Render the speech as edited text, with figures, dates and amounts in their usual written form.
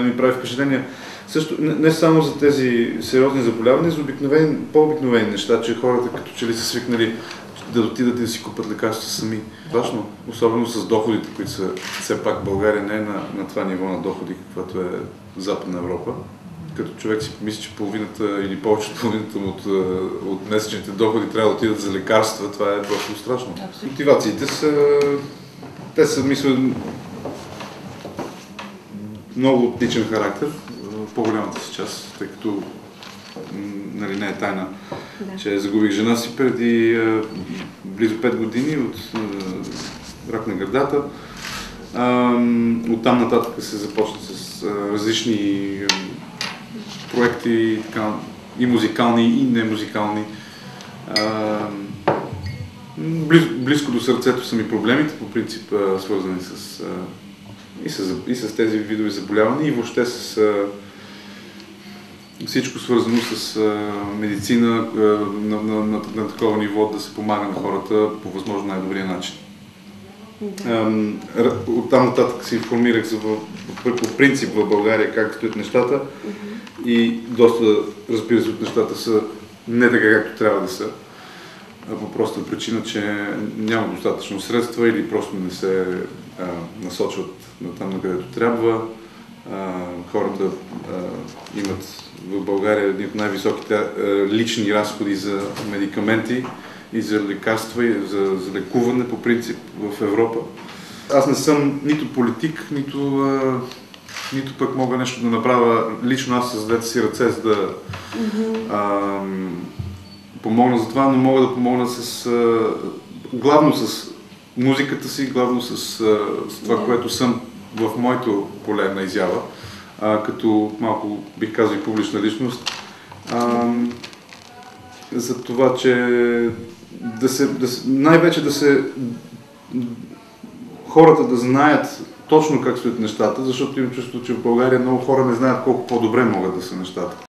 ми прави впечатление. Също, не само за тези сериозни заболявания, за по-обикновени неща, че хората като че ли са свикнали да отидат и да си купат лекарства сами. Важно, особено с доходите, които са все пак България не е на това ниво на доходи, каквато е Западна Европа. Като човек си помисли, че половината или повече от половината от месечните доходи трябва да отидат за лекарства, това е просто страшно. Мотивациите са, мисля, много от личен характер, по-голямата си част, тъй като нали, не е тайна, че загубих жена си преди близо 5 години от рак на гърдата. Оттам нататък се започна с различни проекти, и музикални, и немузикални. Близко до сърцето са ми проблемите, по принцип свързани и с тези видове заболявания, и въобще с всичко свързано с медицина на такова ниво, да се помага на хората по възможно най-добрия начин. Оттам нататък се информирах по принцип в България как стоят нещата и доста, разбира се, от нещата са не така както трябва да са. По проста причина, че няма достатъчно средства или просто не се насочват на там, на където трябва. Хората имат в България едни от най-високите лични разходи за медикаменти и за лекарства, и за лекуване по принцип в Европа. Аз не съм нито политик, нито пък мога нещо да направя лично аз с двете си ръце, за да помогна за това, но мога да помогна главно с музиката си, главно с това, което съм в моето поле на изява, като малко, бих казал, и публична личност. За това, че най-вече хората да знаят точно как стоят нещата, защото имам чувство, че в България много хора не знаят колко по-добре могат да са нещата.